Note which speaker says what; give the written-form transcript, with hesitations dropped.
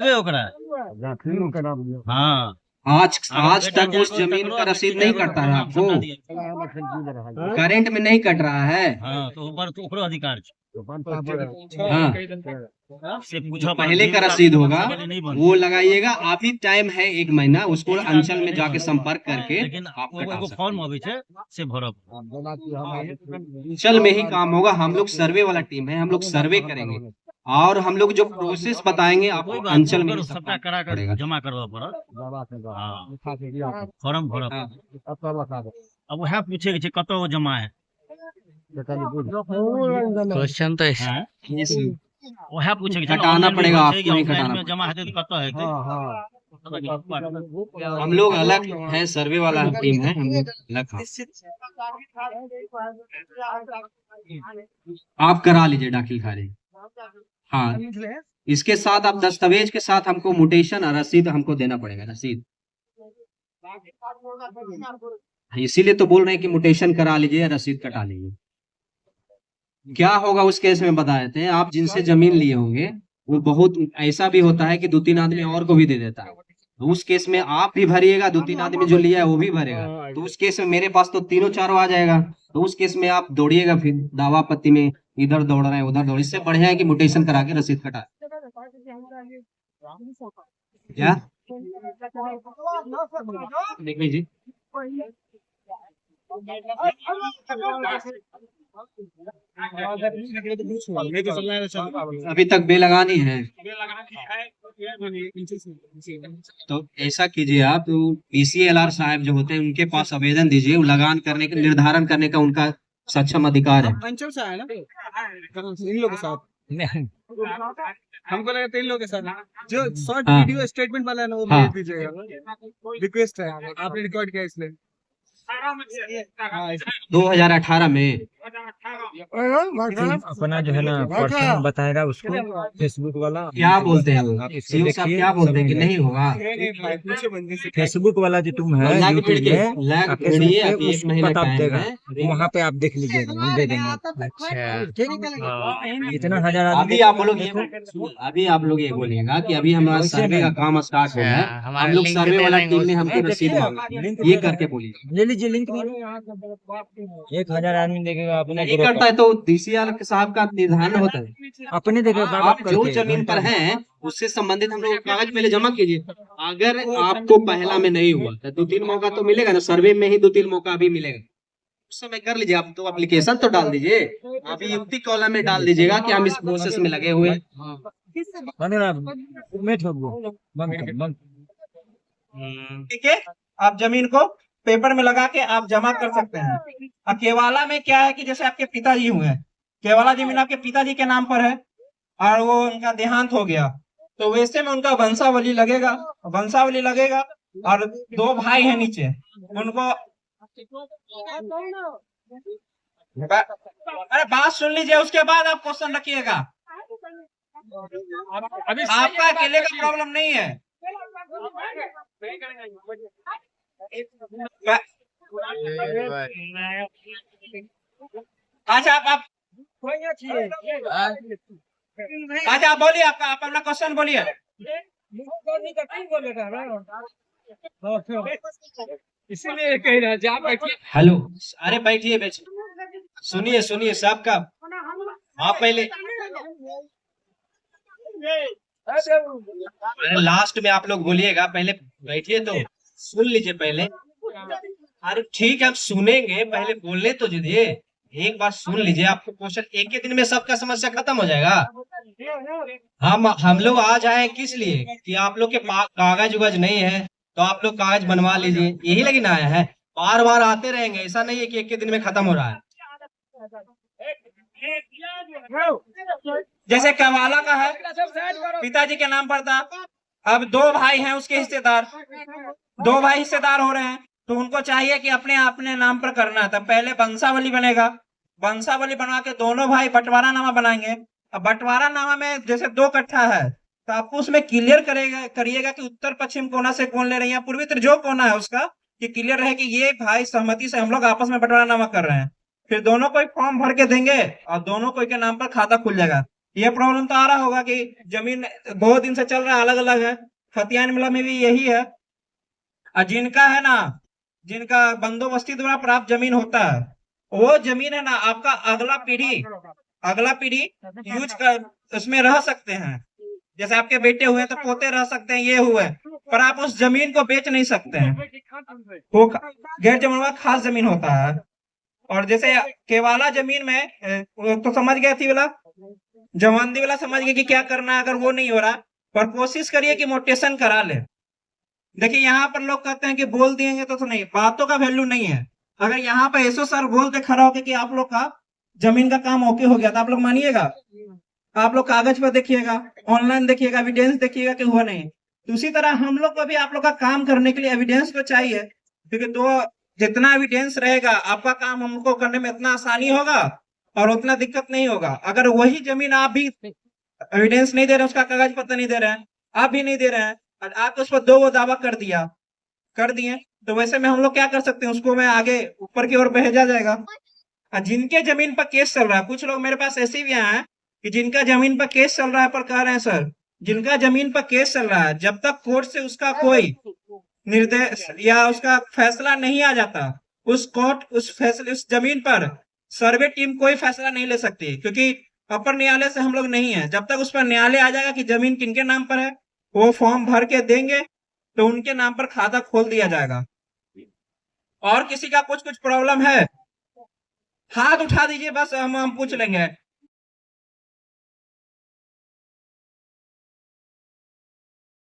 Speaker 1: ए ओकरा। हाँ।
Speaker 2: आज
Speaker 1: अगर
Speaker 2: आज
Speaker 1: बेटा
Speaker 2: तक उस
Speaker 1: जागो
Speaker 2: जमीन
Speaker 1: तकरो
Speaker 2: का
Speaker 1: आ
Speaker 2: रसीद
Speaker 1: बेटी
Speaker 2: नहीं
Speaker 1: जागो
Speaker 2: कटता
Speaker 1: तकरो
Speaker 2: है
Speaker 1: नाम
Speaker 2: आपको?
Speaker 1: सपना दिए।
Speaker 2: करंट में नहीं कट रहा है।
Speaker 1: हाँ तो ऊपर तो ओकरो अधिकार छै।
Speaker 2: हाँ,
Speaker 1: से
Speaker 2: जो
Speaker 1: पूछो पर
Speaker 2: पहले का
Speaker 1: जीविका
Speaker 2: रसीद होगा
Speaker 1: वंशावली नहीं
Speaker 2: वो
Speaker 1: बनती।
Speaker 2: लगाइएगा। अभी टाइम है 1 महीना, उसको
Speaker 1: जीविका
Speaker 2: अंचल में
Speaker 1: नहीं
Speaker 2: जाके
Speaker 1: बनती,
Speaker 2: संपर्क करके
Speaker 1: लेकिन
Speaker 2: आप
Speaker 1: एगो
Speaker 2: कटा
Speaker 1: एगो
Speaker 2: सकते
Speaker 1: फॉर्म
Speaker 2: हैं।
Speaker 1: अबै छै से भरब।
Speaker 2: अंचल में ही काम होगा। हम लोग सर्वे वाला टीम है, हम लोग सर्वे करेंगे और हम लोग जो प्रोसेस बताएंगे
Speaker 1: कोई
Speaker 2: आपको
Speaker 1: बात नहीं,
Speaker 2: अंचल में ही
Speaker 1: ओकर
Speaker 2: सब
Speaker 1: सबटा
Speaker 2: काम
Speaker 1: करा
Speaker 2: करना
Speaker 1: के
Speaker 2: पड़ेगा।
Speaker 1: जमा करबऽ पड़त। हाँ फॉर्म भरब।
Speaker 2: हाँ,
Speaker 1: अब वएह पूछे के छै कतऽ ओ जमा है।
Speaker 3: क्वेश्चन तो ऐसा
Speaker 1: हैं
Speaker 2: इस
Speaker 1: वएह पूछे के छै ना,
Speaker 2: कटाना
Speaker 1: ऑनलाइन भी
Speaker 2: पड़ेगा,
Speaker 1: होइ छै कि
Speaker 2: आपको ही
Speaker 1: ऑफलाइन
Speaker 2: कटाना
Speaker 1: में जमा हेतै तऽ कतऽ हेतै।
Speaker 2: पड़ेगा। हम लोग अलग है, सर्वे वाला टीम है, हम लोग अलग हैं। आप करा लीजिए दाखिल खारिज। हाँ, इसके साथ आप दस्तावेज के साथ हमको मुटेशन और रसीद हमको देना पड़ेगा, रसीद। इसीलिए तो बोल रहे हैं कि मुटेशन करा लीजिए, रसीद कटा लीजिए। क्या होगा उस केस में बता देते हैं। आप जिनसे जमीन लिए होंगे वो बहुत ऐसा भी होता है कि 2-3 आदमी और को भी दे देता है। तो उस केस में आप भी भरिएगा, 2-3 आदमी जो लिया है वो भी भरेगा। तो उस केस में मेरे पास तो तीनों चारों आ जाएगा। तो उस केस में आप दौड़िएगा, फिर दावा आपत्ति में इधर दौड़ रहे हैं उधर दौड़। इससे बढ़िया है कि मुटेशन करा के रसीद कटा। क्या देख लीजिए। अभी तक बेलगानी है। तो ऐसा कीजिए आप, तो पीसीएलआर साहब जो होते हैं उनके पास आवेदन दीजिए। वो लगान करने का, निर्धारण करने का उनका सक्षम अधिकार है।
Speaker 4: अंचल से आया ना इन लोगों के साथ। हमको लगा 3 लोग के साथ जो शॉर्ट
Speaker 2: हाँ,
Speaker 4: वीडियो स्टेटमेंट वाला है ना वो
Speaker 2: हाँ।
Speaker 4: भेज दीजिएगा। रिक्वेस्ट है, आपने रिकॉर्ड किया इसलिए। हाँ,
Speaker 2: 2018 में
Speaker 3: अपना जो है ना पर्सन बताएगा उसको, फेसबुक वाला
Speaker 2: क्या बोलते हैं वो,
Speaker 3: आप इसको
Speaker 2: सीओ साहब
Speaker 3: देखिए,
Speaker 2: क्या बोलते हैं कि
Speaker 3: समझिए।
Speaker 2: नहीं होगा?
Speaker 4: पूछे बंदे से
Speaker 3: फेसबुक वाला जो तुम है
Speaker 2: लग
Speaker 3: यूट्यूब
Speaker 2: भिड़िए,
Speaker 3: में,
Speaker 2: लग
Speaker 3: आप
Speaker 2: भिड़िए,
Speaker 3: फेसबुक पे
Speaker 2: अभी 1
Speaker 3: उसको
Speaker 2: महीना
Speaker 3: बता
Speaker 2: टाइम
Speaker 3: देगा,
Speaker 2: है।
Speaker 3: वहाँ पे आप देख लीजिएगा, हम दे देंगे। अच्छा हाँ, इतना 1000 आदमी
Speaker 2: अभी आप लोग ये अभी आप लोग ये बोलिएगा कि अभी हमारा
Speaker 3: वैसे
Speaker 2: सर्वे का
Speaker 3: नहीं।
Speaker 2: काम स्टार्ट हो गया, हम लोग सर्वे वाला टीम ने हमको रसीद मांगा,
Speaker 3: लिंक
Speaker 2: ये
Speaker 3: दे
Speaker 2: करके
Speaker 3: देगा।
Speaker 2: बोलिए।
Speaker 3: ले लीजिए लिंक ले लीजिए। 1000 आदमी देखेगा अपने
Speaker 2: नहीं
Speaker 3: ग्रुप
Speaker 2: करता है तो डीसीआर साहब का निर्धारण होता है।
Speaker 3: अपने देखेगा बार
Speaker 2: आप
Speaker 3: बार
Speaker 2: जो
Speaker 3: करके
Speaker 2: जमीन
Speaker 3: घंटा
Speaker 2: पर हैं उससे संबंधित हम लोग कागज पहले जमा कीजिए। अगर आपको पहला में नहीं हुआ तो 2-3 मौका तो मिलेगा ना, सर्वे में ही 2-3 मौका अभी मिलेगा, उस समय कर लीजिए। आप तो एप्लीकेशन तो डाल दीजिए, अभी युक्ति कॉलम में डाल दीजिएगा कि हम इस प्रोसेस में लगे हुए हैं।
Speaker 3: बंद करा, मैं ठोक दूँ। बंद कर, बंद।
Speaker 4: ठीक है, आप जमीन को पेपर में लगा के आप जमा कर सकते हैं। और केवाला में क्या है कि जैसे आपके पिताजी हुए हैं, केवाला जमीन आपके पिताजी के नाम पर है और वो उनका देहांत हो गया, तो वैसे में उनका वंशावली लगेगा, वंशावली लगेगा। और 2 भाई हैं नीचे, उनको अरे बात सुन लीजिए, उसके बाद आप क्वेश्चन रखिएगा। आपका अकेले का प्रॉब्लम नहीं है। अच्छा आप अच्छा आप बोलिए, आपका आप अपना क्वेश्चन बोलिए। इसीलिए कह रहा जा बैठिए।
Speaker 2: हेलो, अरे बैठिए बैठिए, सुनिए सुनिए साहब का। आप पहले, अरे लास्ट में आप लोग बोलिएगा, पहले बैठिए तो सुन लीजिए पहले। अरे ठीक है, आप सुनेंगे, पहले बोलने तो दीजिए। एक बार सुन लीजिए, आपको क्वेश्चन एक ही दिन में सबका समस्या खत्म हो जाएगा। हम लोग आ जाए किस लिए कि आप लोग के कागज उगज नहीं है, तो आप लोग कागज बनवा लीजिए, यही लेकिन आया है। बार बार आते रहेंगे, ऐसा नहीं है कि एक ही दिन में खत्म हो रहा है। जैसे कवाला का है, पिताजी के नाम पर था, अब 2 भाई हैं उसके हिस्सेदार, 2 भाई हिस्सेदार हो रहे हैं, तो उनको चाहिए कि अपने अपने नाम पर करना है। तब पहले वंशावली बनेगा, वंशावली बना के दोनों भाई बंटवारा नामा बनाएंगे। अब बंटवारा नामा में जैसे 2 कट्ठा है, तो आप उसमें क्लियर करिएगा कि उत्तर पश्चिम कोना से कौन ले रही है, पूर्वी उत्तर जो कोना है उसका कि क्लियर रहे कि ये भाई सहमति से हम लोग आपस में बंटवारा नामा कर रहे हैं। फिर दोनों कोई फॉर्म भर के देंगे और दोनों कोई के नाम पर खाता खुल जाएगा।
Speaker 4: ये प्रॉब्लम तो आ रहा होगा कि जमीन 2 दिन से चल रहा है, अलग अलग है। खतियान मिला में भी यही है। और जिनका है ना, जिनका बंदोबस्ती द्वारा प्राप्त जमीन होता है, वो जमीन है ना आपका अगला पीढ़ी यूज कर उसमें रह सकते हैं। जैसे आपके बेटे हुए तो पोते रह सकते हैं, ये हुए, पर आप उस जमीन को बेच नहीं सकते हैं। वो गैर जमीन खास जमीन होता है। और जैसे केवाला जमीन में तो समझ गए थी वाला, जवानदी वाला समझ गए कि क्या करना है। अगर वो नहीं हो रहा, पर कोशिश करिए कि मोटेशन करा ले। देखिए यहाँ पर लोग कहते हैं कि बोल दिएंगे तो नहीं, बातों का वैल्यू नहीं है। अगर यहाँ पर एसओ सर बोल के खड़ा होके कि आप लोग का जमीन का काम ओके हो गया, तो आप लोग मानिएगा? आप लोग कागज पर देखिएगा, ऑनलाइन देखिएगा, एविडेंस देखिएगा कि हुआ नहीं। तो उसी तरह हम लोग को भी आप लोग का काम करने के लिए एविडेंस तो चाहिए, क्योंकि जितना एविडेंस रहेगा आपका काम हमको करने में इतना आसानी होगा और उतना दिक्कत नहीं होगा। अगर वही जमीन आप भी एविडेंस नहीं दे रहे, उसका कागज पत्र नहीं दे रहे हैं, आप भी नहीं दे रहे हैं, और आप उस पर 2 दावा कर दिए, तो वैसे में हम लोग क्या कर सकते हैं, उसको मैं आगे ऊपर की ओर भेजा जाएगा। जिनके जमीन पर केस चल रहा है, कुछ लोग मेरे पास ऐसे भी आए हैं कि जिनका जमीन पर केस चल रहा है, पर कह रहे हैं सर जिनका जमीन पर केस चल रहा है, जब तक कोर्ट से उसका कोई निर्देश या उसका फैसला नहीं आ जाता, उस जमीन पर सर्वे टीम कोई फैसला नहीं ले सकती, क्योंकि अपर न्यायालय से हम लोग नहीं है। जब तक उस पर न्यायालय आ जाएगा कि जमीन किनके नाम पर है, वो फॉर्म भर के देंगे तो उनके नाम पर खाता खोल दिया जाएगा। और किसी का कुछ प्रॉब्लम है, हाथ उठा दीजिए, बस हम पूछ लेंगे।